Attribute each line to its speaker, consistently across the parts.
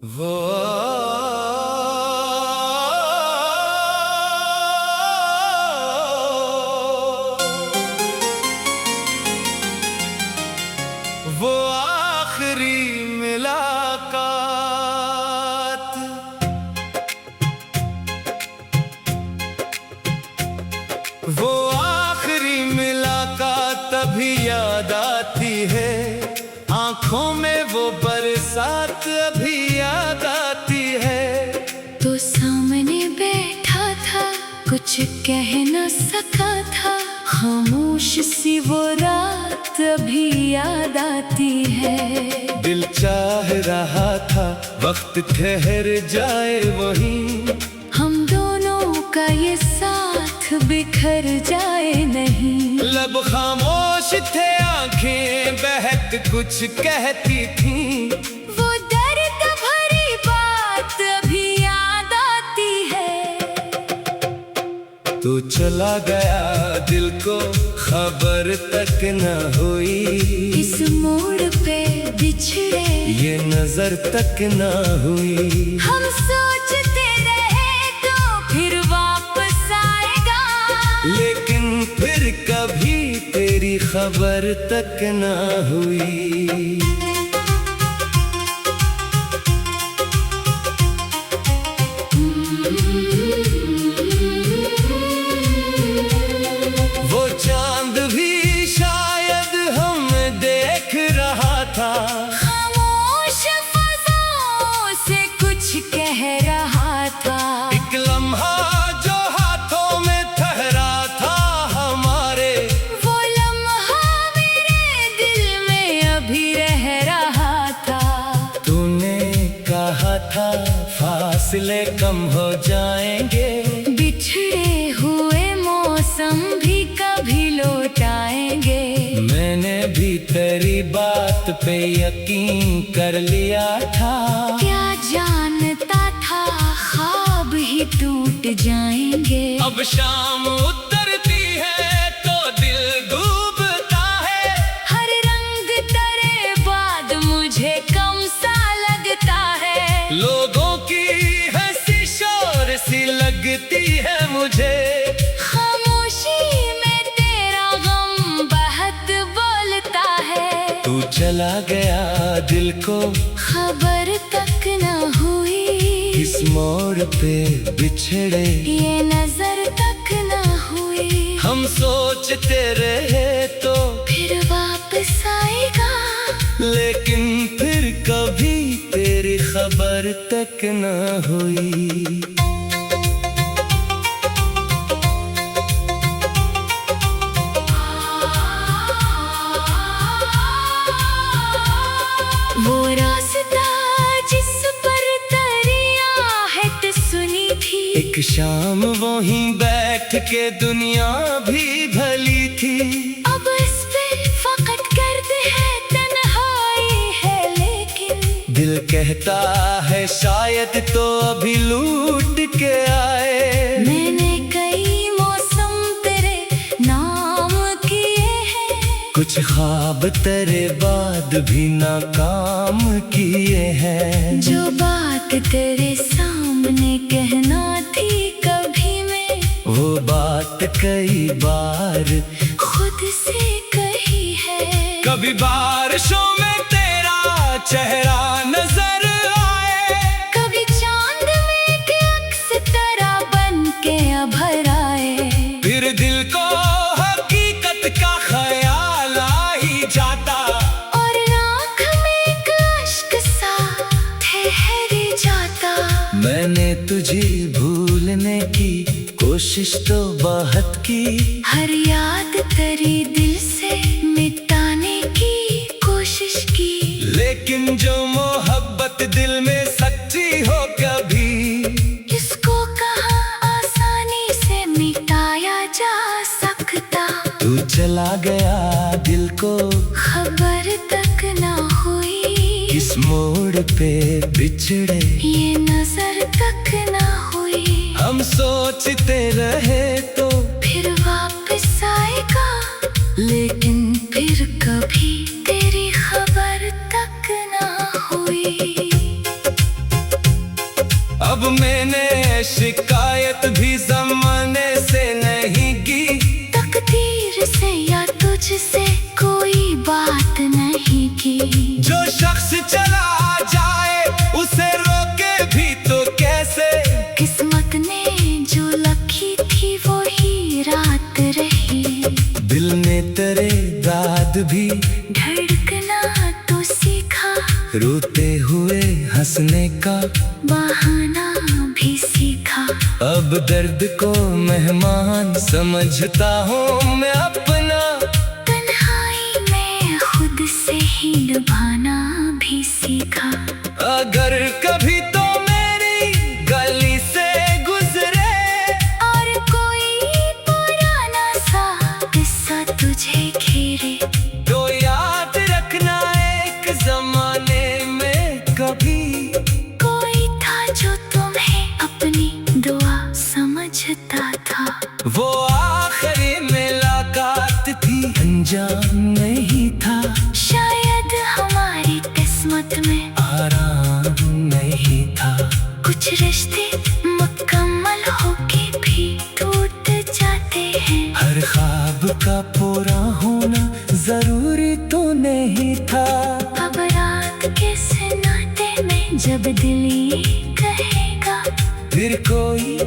Speaker 1: वो आखिरी मुलाकात, वो आखिरी मुलाकात तभी याद आती है। आंखों में वो बरसात अभी याद आती है।
Speaker 2: तो सामने बैठा था, कुछ कह न सका था, खामोश सी वो रात अभी याद आती है।
Speaker 1: दिल चाह रहा था वक्त ठहर जाए वहीं,
Speaker 2: हम दोनों का ये साथ बिखर जाए नहीं।
Speaker 1: लब खामोश थे, आंखें बहक कुछ कहती थी।
Speaker 2: वो दर्द भरी बात अभी याद आती है।
Speaker 1: तू चला गया दिल को खबर तक न हुई,
Speaker 2: इस मोड़ पे बिछड़े
Speaker 1: ये नजर तक न हुई।
Speaker 2: हम सोचते रहे तो फिर वापस आएगा,
Speaker 1: लेकिन फिर कभी तेरी खबर तक न हुई। वो चांद भी शायद हम देख रहा था,
Speaker 2: खामोश फज़ाओं से कुछ कह रहा था।
Speaker 1: एक लम्हा जो हाथों में ठहरा था हमारे,
Speaker 2: वो लम्हा मेरे दिल में अभी रह रहा था।
Speaker 1: तूने कहा था फासले कम हो जाएंगे,
Speaker 2: बिछड़े हुए मौसम भी कभी लौट आएंगे।
Speaker 1: मैंने भी तेरी बात पे यकीन कर लिया था।
Speaker 2: क्या जानता था ख्वाब ही टूट जाएंगे।
Speaker 1: अब शाम उतरती है तो दिल डूबता है,
Speaker 2: हर रंग तेरे बाद मुझे कम सा लगता है।
Speaker 1: लोगों की हंसी शोर सी लगती है मुझे।
Speaker 2: खामोशी में तेरा गम बहुत बोलता है।
Speaker 1: तू चला गया दिल को
Speaker 2: खबर तक न हुई,
Speaker 1: इस मोड़ पे बिछड़े
Speaker 2: ये नजर तक न हुई।
Speaker 1: हम सोचते रहे तो
Speaker 2: फिर वापस आएगा,
Speaker 1: लेकिन फिर कभी तेरी खबर तक न हुई।
Speaker 2: वो रास्ता जिस पर तेरी आहट सुनी थी,
Speaker 1: एक शाम वहीं बैठ के दुनिया भी भली थी।
Speaker 2: अब इस पे फकत गर्द है, तन्हाई है, लेकिन
Speaker 1: दिल कहता है शायद तो अभी लूट के आए।
Speaker 2: मैंने कई मौसम तेरे नाम किए हैं,
Speaker 1: कुछ ख्वाब तेरे बाद भी नाकाम किए हैं।
Speaker 2: जो बात तेरे सामने कहना थी कभी मैं,
Speaker 1: वो बात कई बार
Speaker 2: खुद से कही है।
Speaker 1: कभी बारिशों में तेरा चेहरा नजर आए,
Speaker 2: कभी चांद में एक अक्स तेरा बन के अभर आए।
Speaker 1: फिर दिल को हकीकत का ख्याल आ ही जाता,
Speaker 2: और आँख में एक अश्क सा ठहर जाता।
Speaker 1: मैंने तुझे भूलने की कोशिश तो बहुत की,
Speaker 2: हर याद तेरी दिल से मिटाने की कोशिश की।
Speaker 1: लेकिन जो मोहब्बत दिल में सच्ची हो कभी,
Speaker 2: इसको कहाँ आसानी से मिटाया जा सकता।
Speaker 1: तू चला गया दिल को
Speaker 2: खबर तक न हुई,
Speaker 1: इस मोड़ पे बिछड़े
Speaker 2: ये नजर तक न हुई।
Speaker 1: हम सोचते रहे तो
Speaker 2: फिर वापस आएगा, लेकिन फिर कभी तेरी खबर तक न हुई।
Speaker 1: मैंने शिकायत भी जमाने से नहीं की।
Speaker 2: तकदीर से या तुझसे कोई बात नहीं की।
Speaker 1: जो शख्स चला जाए उसे रोके भी तो कैसे।
Speaker 2: किस्मत ने जो लिखी थी वो ही रात रही।
Speaker 1: दिल ने तेरे दाद भी
Speaker 2: धड़कना तो सीखा।
Speaker 1: रोते हुए हंसने का
Speaker 2: बहाना भी सीखा।
Speaker 1: अब दर्द को मेहमान समझता हूँ मैं अपना।
Speaker 2: तन्हाई में खुद से ही निभाना भी सीखा।
Speaker 1: अगर कभी तो मेरी गली से गुजरे
Speaker 2: और कोई पुराना सा किस्सा तुझे घेरे,
Speaker 1: तो याद रखना एक जमाने में कभी
Speaker 2: कोई था जो तुम्हें अपनी दुआ समझता था।
Speaker 1: वो आखिरी मुलाकात थी, अनजान नहीं था।
Speaker 2: शायद हमारी किस्मत में
Speaker 1: आराम नहीं था।
Speaker 2: कुछ रिश्ते मुकम्मल होके भी टूट जाते हैं।
Speaker 1: हर ख्वाब का पूरा होना जरूरी तो नहीं था।
Speaker 2: अब रात के सन्नाटे में जब दिल ये कहेगा,
Speaker 1: फिर कोई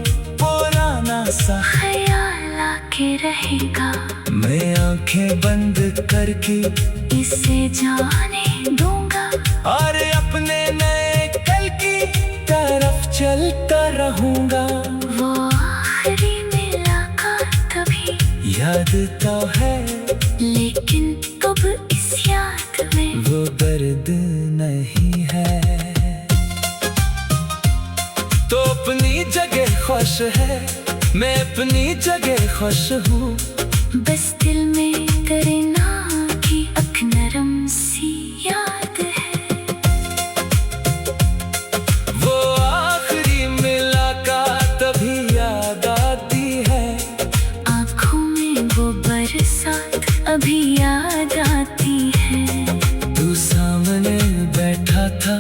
Speaker 1: पुराना सा
Speaker 2: ख्याल आके रहेगा।
Speaker 1: मैं आंखें बंद करके
Speaker 2: इसे जाने दूंगा
Speaker 1: और अपने नए कल की तरफ चलता रहूंगा।
Speaker 2: वो आखिरी मुलाकात तभी
Speaker 1: याद तो है
Speaker 2: लेकिन अब इस याद में
Speaker 1: वो दर्द नहीं है। तो अपनी जगह खुश है, मैं अपनी जगह खुश हूँ।
Speaker 2: बस दिल में तेरे नाम की अख नरम सी याद है।
Speaker 1: वो आखिरी मुलाकात अभी याद आती है।
Speaker 2: आँखों में वो बरसात अभी याद आती है।
Speaker 1: तू सामने बैठा था,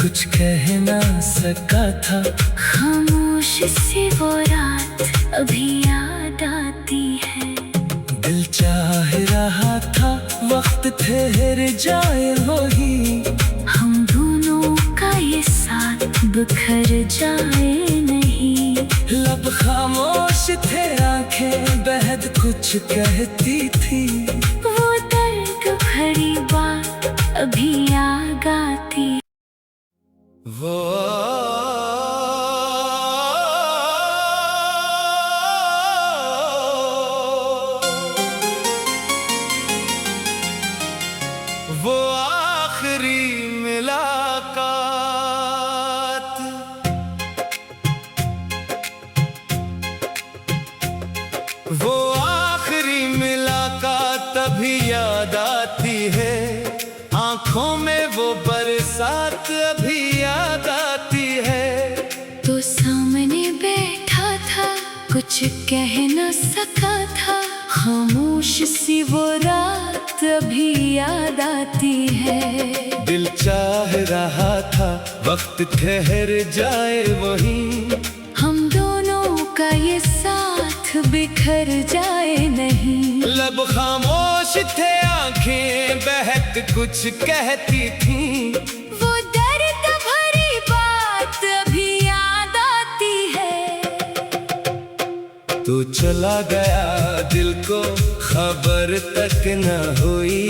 Speaker 1: कुछ कह ना सका था।
Speaker 2: खामोश सी वो रात अभी याद आती है।
Speaker 1: दिल चाह रहा था वक्त ठहर जाए वही।
Speaker 2: हम दोनों का ये साथ बिखर जाए नहीं।
Speaker 1: लब खामोश थे, आंखें बेहद कुछ कहती थी।
Speaker 2: वो दर्द भरी बात अभी याद आती।
Speaker 1: वो आखिरी मुलाकात, वो आखिरी मुलाकात अभी याद आती है। आंखों में वो बरसात अभी याद आती है।
Speaker 2: तो सामने बैठा था, कुछ कह न सका था। खामोश सी वो रात अभी याद आती है।
Speaker 1: दिल चाह रहा था वक्त ठहर जाए वही।
Speaker 2: हम दोनों का ये साथ बिखर जाए नहीं।
Speaker 1: लब खामोश थे, आंखें बहक कुछ कहती थी।
Speaker 2: वो दर्द भरी बात अभी याद आती है।
Speaker 1: तू चला गया, दिल को खबर तक न हुई।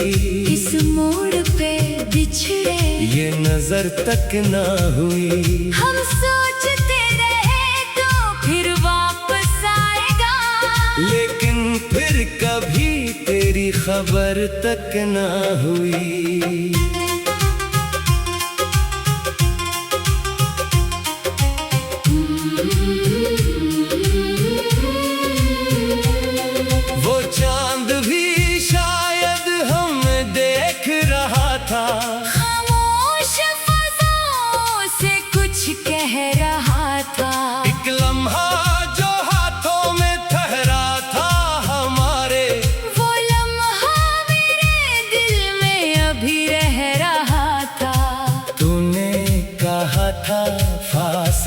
Speaker 2: इस मोड़ पे बिछड़े
Speaker 1: ये नजर तक न हुई।
Speaker 2: हम सोचते रहे तो फिर वापस आएगा,
Speaker 1: लेकिन फिर कभी तेरी खबर तक न हुई। वो चांद भी शायद हम देख रहा था।
Speaker 2: खामोश फज़ाओं से कुछ कह रहा था।
Speaker 1: एक लम्हा जो हाथों में ठहरा था हमारे।
Speaker 2: वो लम्हा मेरे दिल में अभी रह रहा था।
Speaker 1: तूने कहा था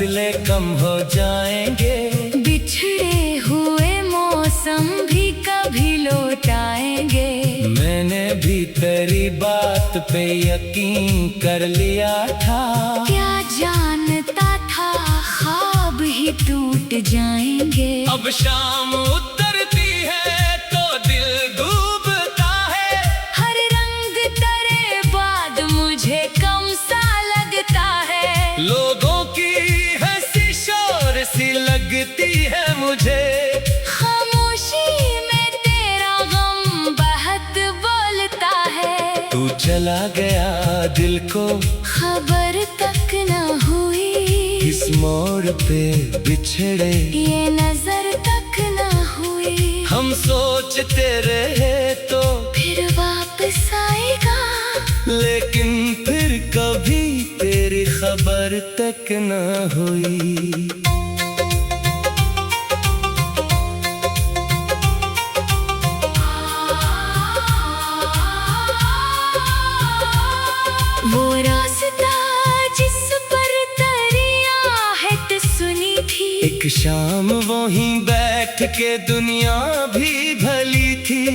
Speaker 1: फासले कम हो जाएंगे।
Speaker 2: बिछड़े हुए मौसम भी कभी लौट आएंगे।
Speaker 1: मैंने भी तेरी बात पे यकीन कर लिया था।
Speaker 2: क्या जानता था ख्वाब ही टूट जाएंगे।
Speaker 1: अब शाम उतरती है तो दिल डूबता है।
Speaker 2: हर रंग तेरे बाद मुझे कम सा लगता है।
Speaker 1: लोगों की हंसी शोर सी लगती है मुझे।
Speaker 2: खामोशी में तेरा गम बहुत बोलता है।
Speaker 1: तू चला गया दिल को
Speaker 2: खबर तक न हुई।
Speaker 1: इस मोड़ पे बिछड़े
Speaker 2: ये नजर तक न हुई।
Speaker 1: हम सोचते रहे तो
Speaker 2: फिर वापस आएगा।
Speaker 1: लेकिन फिर कभी तेरी खबर तक न हुई।
Speaker 2: वो रास्ता जिस पर तरिया है तो सुनी थी।
Speaker 1: एक शाम वहीं बैठ के दुनिया भी भली थी।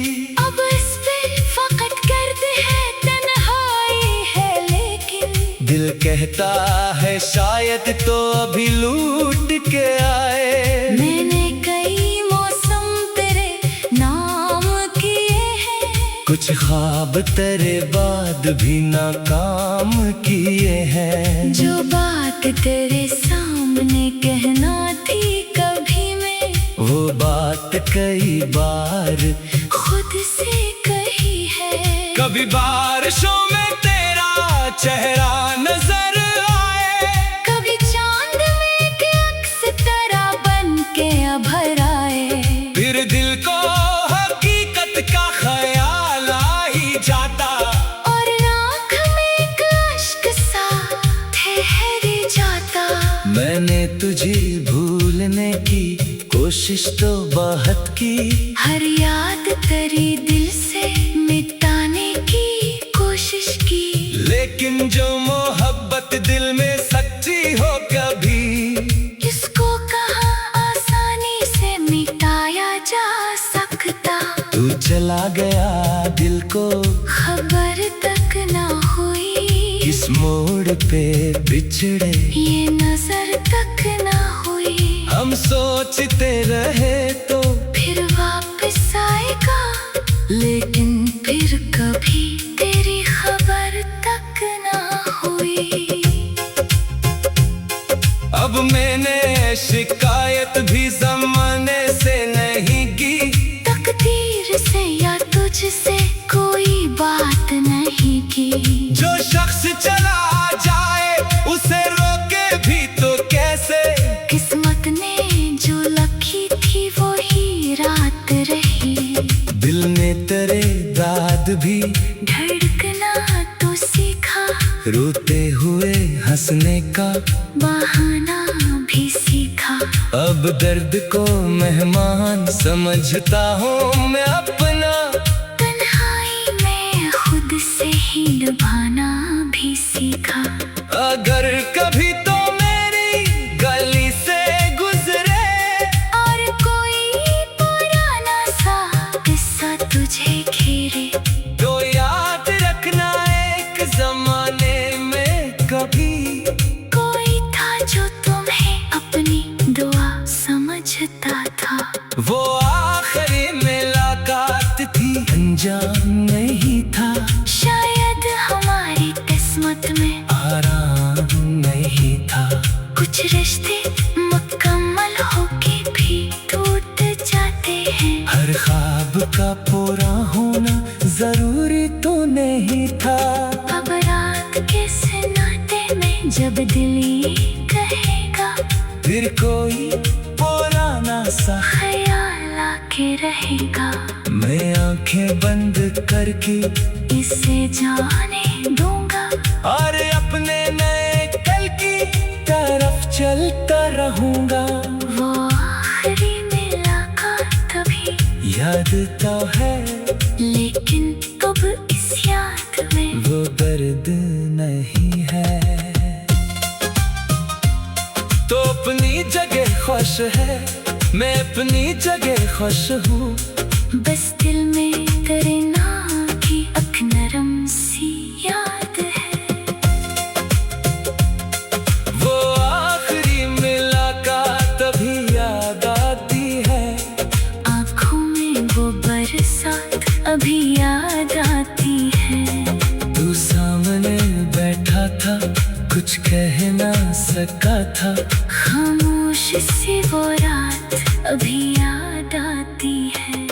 Speaker 2: अब इस पे फकत गर्द है तन्हाई है लेकिन
Speaker 1: दिल कहता है शायद तो अभी लूट के आए।
Speaker 2: मैंने कई मौसम तेरे नाम किए हैं।
Speaker 1: कुछ ख्वाब तेरे बाद भी नाकाम किए हैं।
Speaker 2: जो बात तेरे सामने कहना थी कभी मैं
Speaker 1: वो बात कई बार
Speaker 2: खुद से कही है।
Speaker 1: कभी बारिशों में तेरा चेहरा नजर आए।
Speaker 2: कभी चांद में एक अक्स तरह बन के अभर आए।
Speaker 1: फिर दिल को हकीकत का ख्याल आ ही जाता।
Speaker 2: और आँख में एक अश्क सा ठहर जाता।
Speaker 1: मैंने तुझे भूलने की कोशिश तो बहुत की।
Speaker 2: हर याद तेरी दिल से मिटाने की कोशिश की।
Speaker 1: लेकिन जो मोहब्बत दिल में सच्ची हो कभी
Speaker 2: इसको कहाँ आसानी से मिटाया जा सकता।
Speaker 1: तू चला गया दिल को
Speaker 2: खबर तक न हुई।
Speaker 1: इस मोड़ पे बिछड़े
Speaker 2: ये नजर तक न हुई।
Speaker 1: हम सोचते रहे तो
Speaker 2: फिर वापस आएगा। लेकिन फिर कभी तेरी खबर तक न हुई।
Speaker 1: अब मैंने शिकायत भी ज़माने से नहीं की।
Speaker 2: तकदीर से या तुझसे कोई बात नहीं की।
Speaker 1: जो शख्स चला जाए उसे रोके भी तो कैसे।
Speaker 2: किस्मत ने जो लिखी थी वो ही रात रही।
Speaker 1: दिल ने तेरे दाद भी
Speaker 2: धड़कना तो सीखा।
Speaker 1: रोते हुए हंसने का
Speaker 2: बहाना भी सीखा।
Speaker 1: अब दर्द को मेहमान समझता हूँ मैं अपना।
Speaker 2: तन्हाई में खुद से ही निभाना भी सीखा।
Speaker 1: अगर कभी तो मेरी गली से गुजरे
Speaker 2: और कोई पुराना सा किस्सा तुझे घेरे
Speaker 1: तो याद रखना एक जमाने में कभी
Speaker 2: कोई था जो तुम्हें अपनी दुआ समझता था।
Speaker 1: वो आखिरी मुलाकात थी अनजान नहीं था।
Speaker 2: शायद हमारी किस्मत में
Speaker 1: आराम नहीं था।
Speaker 2: कुछ रिश्ते मुकम्मल होके भी टूट जाते हैं।
Speaker 1: हर ख्वाब का पूरा होना जरूरी तो नहीं था।
Speaker 2: अब रात के सन्नाटे में जब दिल ये कहेगा
Speaker 1: फिर कोई पुराना सा
Speaker 2: ख्याल आके रहेगा।
Speaker 1: मैं आंखें बंद करके
Speaker 2: इसे जाने दूंगा।
Speaker 1: और अपने नए कल की तरफ चलता रहूंगा।
Speaker 2: वो आखिरी मुलाकात तभी
Speaker 1: याद तो है
Speaker 2: लेकिन कब इस याद में
Speaker 1: वो दर्द नहीं है। तो खामोश है, मैं अपनी जगह खुश हूँ।
Speaker 2: बस दिल में तेरे नाम की एक नरम सी याद है।
Speaker 1: वो आखिरी मुलाकात अभी याद आती है।
Speaker 2: आँखों में वो बरसात अभी याद आती है।
Speaker 1: तू सामने बैठा था, कुछ कह ना सका था।
Speaker 2: खामोश सी वो रात अभी याद आती है।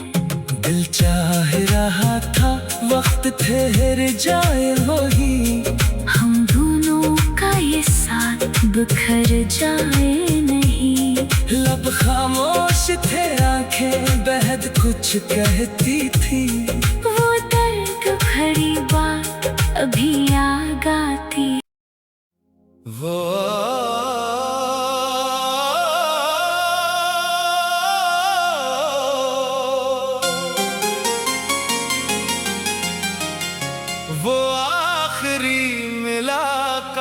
Speaker 1: दिल चाह रहा था वक्त ठहर जाए वही,
Speaker 2: हम दोनों का ये साथ बिखर जाए नहीं।
Speaker 1: लब खामोश थे, आंखें बेहद कुछ कहती थी।
Speaker 2: वो दर्द भरी बात अभी याद आती।
Speaker 1: वो आखिरी मुलाकात,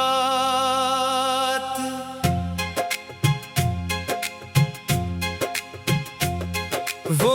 Speaker 1: वो